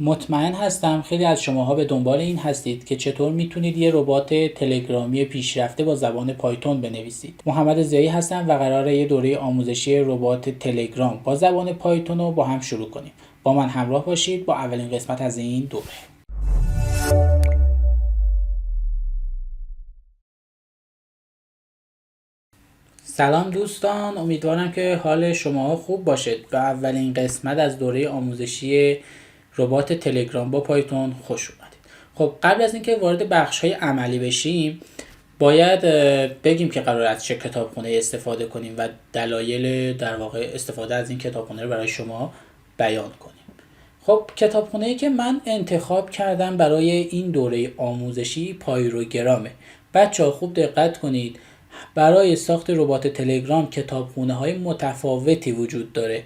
مطمئن هستم خیلی از شماها به دنبال این هستید که چطور میتونید یه ربات تلگرامی پیشرفته با زبان پایتون بنویسید. محمد ضیایی هستم و قراره یه دوره آموزشی ربات تلگرام با زبان پایتون رو با هم شروع کنیم. با من همراه باشید با اولین قسمت از این دوره. سلام دوستان، امیدوارم که حال شما خوب باشه. به اولین قسمت از دوره آموزشی ربات تلگرام با پایتون خوش اومدید. خب قبل از اینکه وارد بخش‌های عملی بشیم باید بگیم که قرار از چه کتابخونه استفاده کنیم و دلایل در واقع استفاده از این کتابخونه رو برای شما بیان کنیم. خب کتابخونه‌ای که من انتخاب کردم برای این دوره آموزشی پایروگرامه. بچه‌ها خوب دقت کنید، برای ساخت ربات تلگرام کتابخونه‌های متفاوتی وجود داره،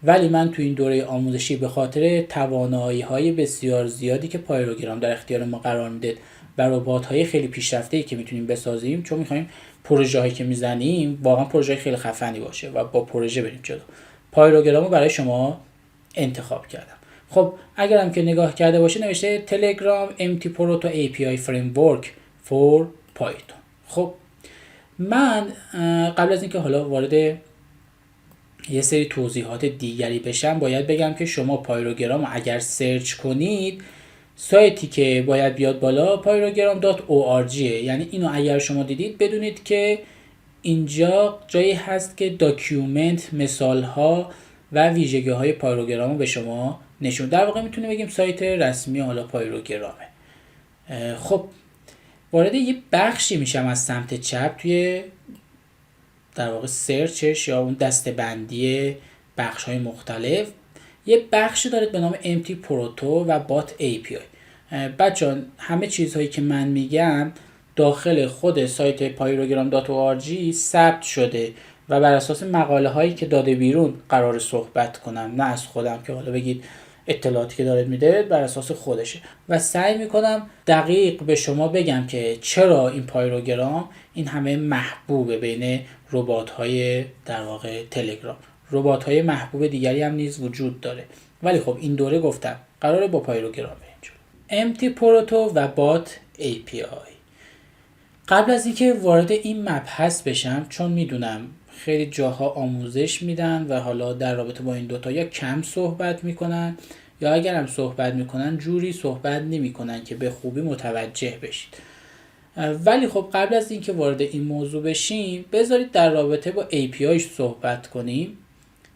ولی من تو این دوره آموزشی به خاطر توانایی‌های بسیار زیادی که پایروگرام در اختیار ما قرار میده و ربات‌های خیلی پیشرفته‌ای که میتونیم بسازیم، چون می‌خوایم پروژه‌هایی که میزنیم واقعا پروژه خیلی خفنی باشه و با پروژه بریم جلو، پایروگرام رو برای شما انتخاب کردم. خب اگرم که نگاه کرده باشید نوشته تلگرام MT Proto API Framework for Python. خب من قبل از اینکه حالا وارد یه سری توضیحات دیگری بشم باید بگم که شما پایروگرام اگر سرچ کنید سایتی که باید بیاد بالا pyrogram.org، یعنی اینو اگر شما دیدید بدونید که اینجا جایی هست که داکیومنت، مثال‌ها و ویژگی‌های پایروگرام رو به شما نشون. در واقع میتونه بگیم سایت رسمی حالا پایروگرامه. خب وارد یه بخشی میشم از سمت چپ توی در واقع سرچش یا اون دسته‌بندی بخش‌های مختلف. یه بخشی داره به نام MT Proto و Bot API. بچه‌ها همه چیزهایی که من میگم داخل خود سایت pyrogram.org ثبت شده و بر اساس مقاله هایی که داده بیرون قرار صحبت کنم، نه از خودم که حالا بگید اطلاعاتی که دارید میده بر اساس خودشه و سعی میکنم دقیق به شما بگم که چرا این پایروگرام این همه محبوبه بین ربات های در واقع تلگرام. ربات های محبوب دیگری هم نیز وجود داره، ولی خب این دوره گفتم قراره با پایروگرام بریم جلو. MT Proto و Bot API. قبل از اینکه وارد این مبحث بشم، چون میدونم خیلی جاها آموزش میدن و حالا در رابطه با این دوتا یا کم صحبت میکنن یا اگر هم صحبت میکنن جوری صحبت نمیکنن که به خوبی متوجه بشید. ولی خب قبل از اینکه وارد این موضوع بشیم بذارید در رابطه با API صحبت کنیم.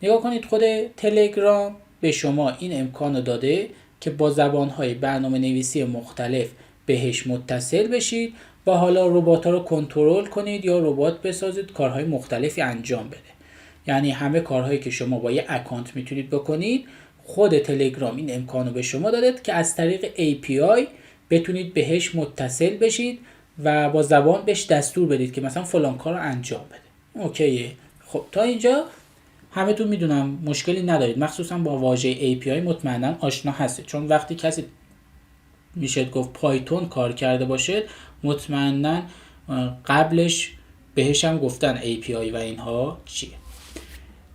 نگاه کنید خود تلگرام به شما این امکان داده که با زبانهای برنامه نویسی مختلف بهش متصل بشید و حالا ربات‌ها رو کنترل کنید یا ربات بسازید کارهای مختلفی انجام بده. یعنی همه کارهایی که شما با یه اکانت میتونید بکنید خود تلگرام این امکانو به شما داده که از طریق API بتونید بهش متصل بشید و با زبان بهش دستور بدید که مثلا فلان کار رو انجام بده. اوکیه؟ خب تا اینجا همه تو میدونم مشکلی ندارید، مخصوصا با واژه API مطمئنا آشنا هستید، چون وقتی کسی میشه گفت پایتون کار کرده باشه مطمئنا قبلش بهش هم گفتن API و اینها چیه.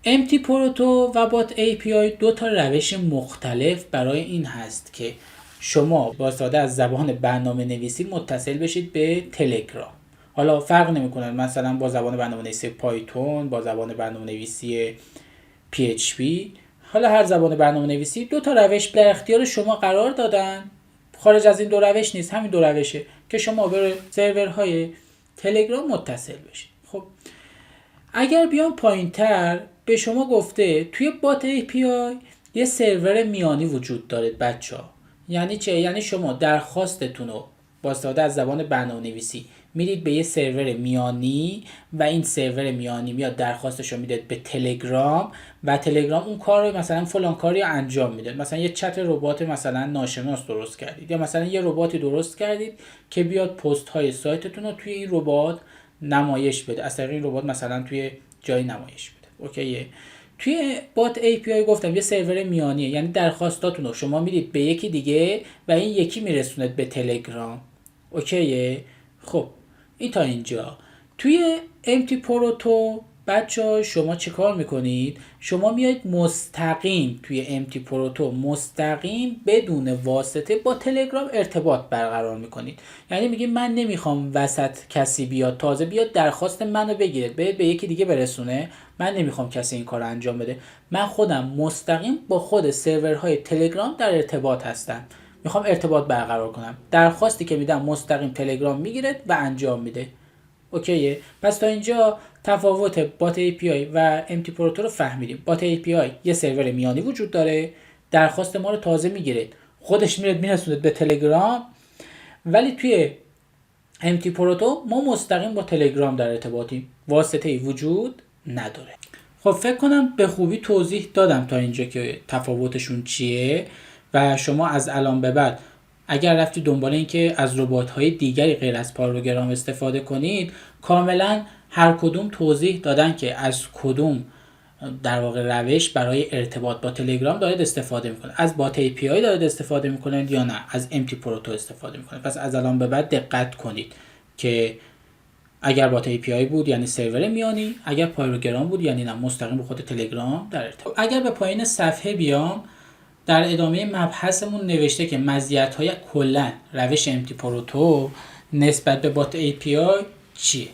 MT Proto و Bot API دو تا روش مختلف برای این هست که شما با استفاده از زبان برنامه نویسی متصل بشید به تلگرام. حالا فرق نمیکنه مثلا با زبان برنامه نویسی پایتون، با زبان برنامه نویسی PHP، حالا هر زبان برنامه نویسی دو تا روش در اختیار شما قرار دادن. خارج از این دو روش نیست، همین دو روشه که شما به سرورهای تلگرام متصل بشید. خب اگر بیام پایینتر به شما گفته توی بات API یه سرور میانی وجود داره بچه‌ها. یعنی چه؟ یعنی شما درخواستتون رو با استفاده از زبان برنامه‌نویسی میدید به یه سرور میانی و این سرور میانی میاد درخواستش رو میده به تلگرام و تلگرام اون کار رو مثلا فلان کاری انجام میده. مثلا یه چت ربات مثلا ناشناس درست کردید یا مثلا یه رباتی درست کردید که بیاد پست های سایتتون رو توی این ربات نمایش بده، از طریق این ربات مثلا توی جای نمایش بده. اوکیه؟ توی بات API گفتم یه سرور میانیه، یعنی درخواستاتون رو شما میدید به یکی دیگه و این یکی میرسونه به تلگرام. اوکیه؟ خب این تا اینجا. توی MT Proto بچه‌ها شما چه کار میکنید؟ شما میایید مستقیم توی امتی پروتو مستقیم بدون واسطه با تلگرام ارتباط برقرار میکنید. یعنی میگید من نمیخوام وسط کسی بیاد تازه بیاد درخواست منو بگیره به یکی دیگه برسونه، من نمیخوام کسی این کار انجام بده، من خودم مستقیم با خود سرورهای تلگرام در ارتباط هستم، میخوام ارتباط برقرار کنم، درخواستی که میدم مستقیم تلگرام میگیره و انجام میده. اوکیه؟ پس تا اینجا تفاوت بات API و امتی پروتو رو فهمیدیم. بات API یه سرور میانی وجود داره، درخواست ما رو تازه میگیره، خودش میره میرسونه به تلگرام، ولی توی امتی پروتو ما مستقیم با تلگرام در ارتباطیم، واسطه‌ای وجود نداره. خب فکر کنم به خوبی توضیح دادم تا اینجا که تفاوتشون چیه و شما از الان به بعد اگر رفتی دنبال این که از ربات‌های دیگری غیر از پایروگرام استفاده کنید، کاملا هر کدوم توضیح دادن که از کدوم در واقع روش برای ارتباط با تلگرام دارید استفاده میکنید. از بات API دارید استفاده میکنید یا نه از امتی پروتو استفاده میکنید. پس از الان به بعد دقت کنید که اگر بات API بود یعنی سرور میانی، اگر پایروگرام بود یعنی نه مستقیم به خود تلگرام در ارتباط. اگر به پایین صفحه بیام، در ادامه مبحثمون نوشته که مزیت‌های کلا روش امتی پروتو نسبت به بات API چیه.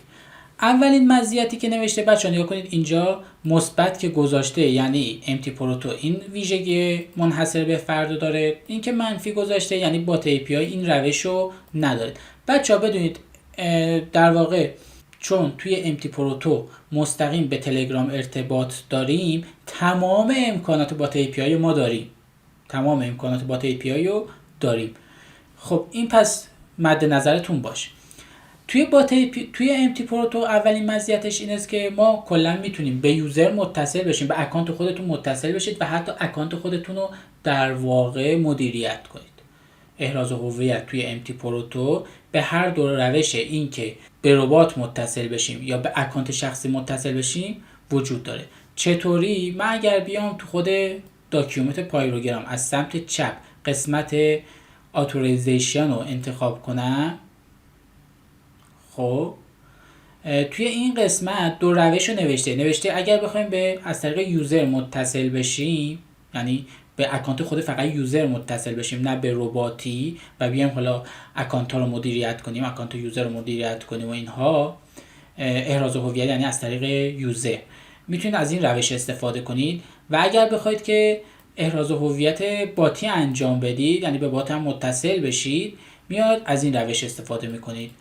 اولین مزیتی که نوشته بچه‌ها نگاه کنید اینجا مثبت که گذاشته، یعنی امتی پروتو این ویژگی منحصر به فرد داره. این که منفی گذاشته یعنی بات API این روش رو نداره. بچه‌ها بدونید در واقع چون توی امتی پروتو مستقیم به تلگرام ارتباط داریم، تمام امکانات بات API ما داریم، تمام امکانات بات API رو داریم. خب این پس مد نظرتون باشه. توی امتی پروتو اولین مزیتش این است که ما کلا میتونیم به یوزر متصل بشیم، به اکانت خودتون متصل بشید و حتی اکانت خودتون رو در واقع مدیریت کنید. احراز هویت توی امتی پروتو به هر دو روش، این که به ربات متصل بشیم یا به اکانت شخصی متصل بشیم وجود داره. چطوری؟ من اگر بیام تو خود داکیومنت پایروگرام از سمت چپ قسمت اتوریزیشن رو انتخاب کنم، خب توی این قسمت دو روش رو نوشته اگر بخوایم به از طریق یوزر متصل بشیم، یعنی به اکانت خود فقط یوزر متصل بشیم نه به رباتی و بیایم حالا اکانت ها رو مدیریت کنیم، اکانت یوزر رو مدیریت کنیم و اینها، احراز هویت یعنی از طریق یوزر، میتونید از این روش استفاده کنید. و اگر بخواید که احراز هویت باتی انجام بدید، یعنی به بات هم متصل بشید، میاد از این روش استفاده میکنید.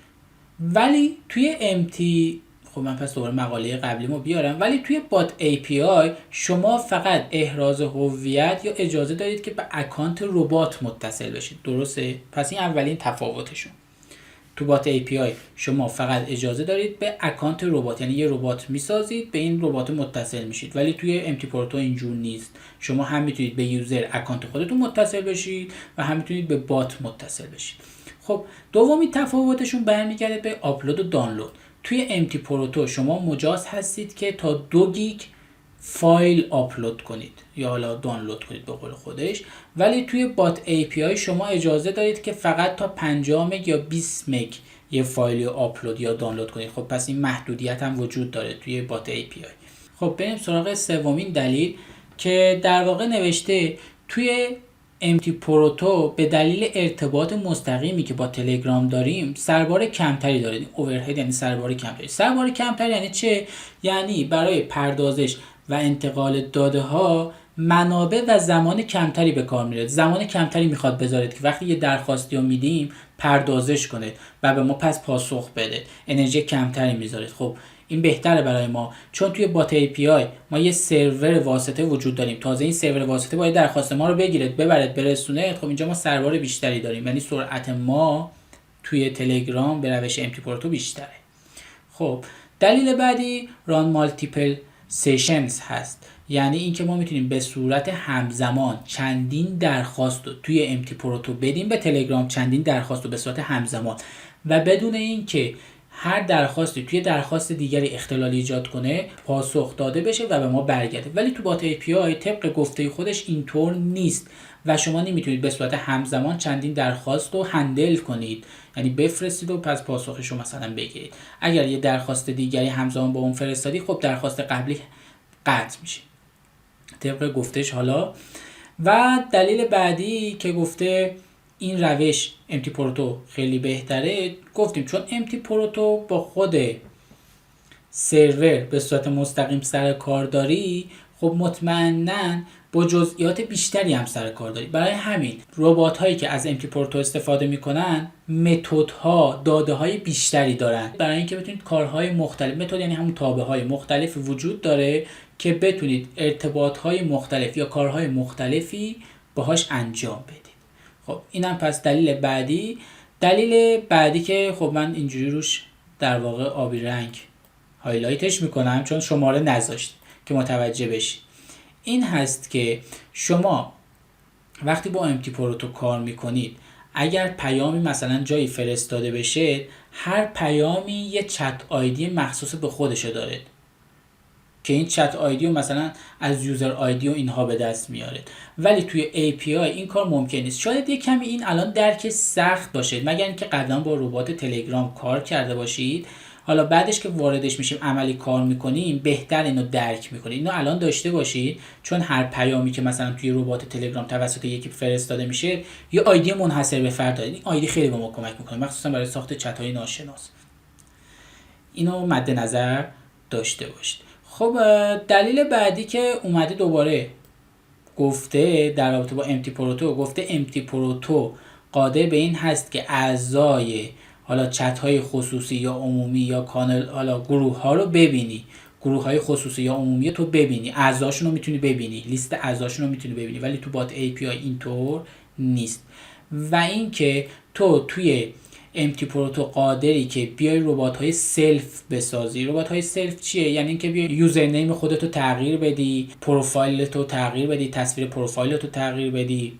ولی توی امتی، خب من پس دوباره مقاله قبلیمو بیارم، ولی توی بات API شما فقط احراز هویت یا اجازه دارید که به اکانت ربات متصل بشید. درسته؟ پس این اولین تفاوتشون. تو بات API شما فقط اجازه دارید به اکانت ربات، یعنی یه ربات میسازید به این ربات متصل میشید، ولی توی امتی پروتو اینجور نیست. شما هم میتونید به یوزر اکانت خودتون متصل بشید و هم میتونید به بات متصل بشید. خب دومی تفاوتشون برمیگرده به آپلود و دانلود. توی امتی پروتو شما مجاز هستید که تا 2 گیگ فایل آپلود کنید یا حالا دانلود کنید به قول خودش، ولی توی بات API شما اجازه دارید که فقط تا 50 مگ یا 20 مگ یه فایل آپلود یا دانلود کنید. خب پس این محدودیت هم وجود داره توی بات API. خب بریم سراغ سومین دلیل که در واقع نوشته توی امتی پروتو به دلیل ارتباط مستقیمی که با تلگرام داریم سربار کمتری دارید. اوورهد یعنی سربار کمتری. سربار کمتری یعنی چه؟ یعنی برای پردازش و انتقال داده ها منابع و زمان کمتری به کار میره. زمان کمتری میخواد بذارید که وقتی یه درخواستی رو میدیم پردازش کنید و به ما پس پاسخ بده. انرژی کمتری میذارید. خب این بهتره برای ما، چون توی بات API ما یه سرور واسطه وجود داریم. تازه این سرور واسطه باید درخواست ما رو بگیره، ببرد، برسونه. خب اینجا ما سرور بیشتری داریم، یعنی سرعت ما توی تلگرام به روش امتی پروتو بیشتره. خب دلیل بعدی ران مالتیپل سیشنز هست، یعنی اینکه ما میتونیم به صورت همزمان چندین درخواست رو توی امتی پروتو بدیم به تلگرام، چندین درخواست رو به صورت همزمان و بدون اینکه هر درخواستی توی درخواست دیگری اختلال ایجاد کنه پاسخ داده بشه و به ما برگرده. ولی تو بات API طبق گفته خودش اینطور نیست و شما نمیتونید به صورت همزمان چندین درخواست رو هندل کنید، یعنی بفرستید و پس پاسخش رو مثلا بگیرید. اگر یه درخواست دیگری همزمان با اون فرستادی، خب درخواست قبلی قطع میشه طبق گفتش. حالا و دلیل بعدی که گفته این روش امتی پروتو خیلی بهتره، گفتیم چون امتی پروتو با خود سرور به صورت مستقیم سر کار داری، خب مطمئناً با جزئیات بیشتری هم سر کار داری. برای همین ربات هایی که از امتی پروتو استفاده میکنن متدها داده های بیشتری دارن برای اینکه بتونید کارهای مختلف، متد یعنی همون تابع های مختلف وجود داره که بتونید ارتباط های مختلف یا کارهای مختلفی باهاش انجام بدید. خب اینم پس دلیل بعدی. دلیل بعدی که خب من اینجوری روش در واقع آبی رنگ هایلایتش میکنم چون شماره نذاشت که متوجه بشید، این هست که شما وقتی با امتی پروتو کار میکنید، اگر پیامی مثلا جایی فرستاده بشه، هر پیامی یه چت آیدی مخصوص به خودشو داره که این چت آیدی رو مثلا از یوزر آیدی و اینها به دست میاره، ولی توی API این کار ممکن نیست. شاید یه کمی این الان درک سخت باشه مگر اینکه قبلا با ربات تلگرام کار کرده باشید. حالا بعدش که واردش میشیم عملی کار میکنیم بهتر اینو درک میکنید. اینو الان داشته باشید چون هر پیامی که مثلا توی ربات تلگرام توسط یکی فرستاده میشه یه آیدی منحصر به فرد داره. این آیدی خیلی به ما کمک میکنه مخصوصا برای ساخت چت های ناشناس. اینو مد نظر داشته باشید. خب دلیل بعدی که اومده دوباره گفته در رابطه با امتی پروتو، گفته امتی پروتو قادر به این هست که اعضای حالا چت های خصوصی یا عمومی یا کانال، حالا گروه ها رو ببینی، گروه های خصوصی یا عمومی تو ببینی، اعضاشون رو میتونی ببینی، لیست اعضاشون رو میتونی ببینی، ولی تو بات API اینطور نیست. و اینکه تو توی امتی پروتو قادری که بیای ربات های سلف بسازی. ربات های سلف چیه؟ یعنی اینکه بیای یوزر نیم خودتو تغییر بدی، پروفایلتو تغییر بدی، تصویر پروفایلتو تغییر بدی،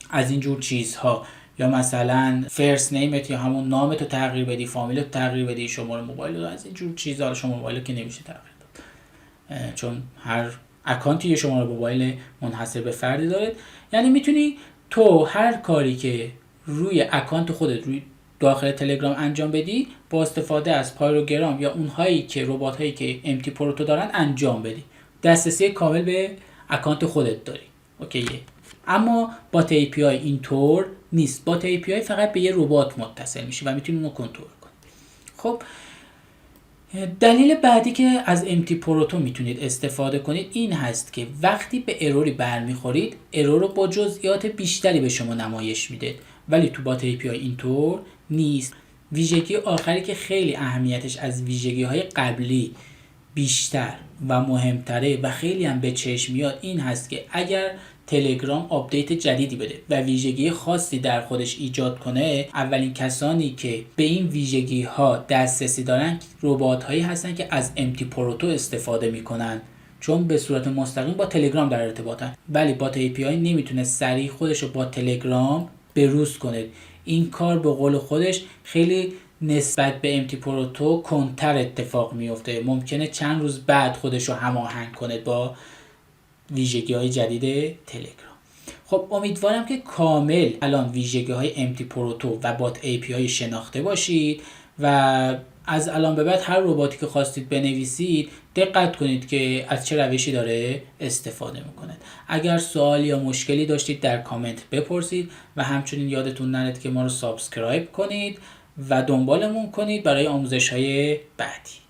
از این جور چیزها، یا مثلا فرست نیمت یا همون نامتو تغییر بدی، فامیلتو تغییر بدی، شماره موبایل، از این جور چیزها. شماره موبایل که نمیشه تغییر داد چون هر اکانتی یه شماره موبایل منحصر به فردی داره. یعنی میتونی تو هر کاری که روی اکانت خودت روی داخل تلگرام انجام بدی با استفاده از پایروگرام یا اونهایی که ربات هایی که امتی پروتو دارن انجام بدی. دسترسی کامل به اکانت خودت داری. اوکیه. اما بات API اینطور نیست. بات API فقط به یه ربات متصل میشه و میتونی اونو کنترل کنی. خب دلیل بعدی که از امتی پروتو میتونید استفاده کنید این هست که وقتی به اروری برمیخورید، ارور رو با جزئیات بیشتری به شما نمایش میده، ولی تو بات API اینطور نیست. ویژگی آخری که خیلی اهمیتش از ویژگی های قبلی بیشتر و مهمتره و خیلی هم به چشم میاد این هست که اگر تلگرام آپدیت جدیدی بده و ویژگی خاصی در خودش ایجاد کنه، اولین کسانی که به این ویژگی ها دسترسی دارن ربات هایی هستن که از امتی پروتو استفاده میکنن، چون به صورت مستقیم با تلگرام در ارتباطن. ولی بات API نمیتونه سریع خودش رو با تلگرام بروز کنه. این کار به قول خودش خیلی نسبت به امتی پروتو کنتر اتفاق میفته. ممکنه چند روز بعد خودش رو هماهنگ کنه با ویژگی های جدید تلگرام. خب امیدوارم که کامل الان ویژگی های امتی پروتو و بات API شناخته باشید و از الان به بعد هر رباتی که خواستید بنویسید دقت کنید که از چه روشی داره استفاده میکنه. اگر سوال یا مشکلی داشتید در کامنت بپرسید و همچنین یادتون نره که ما رو سابسکرایب کنید و دنبالمون کنید برای آموزش های بعدی.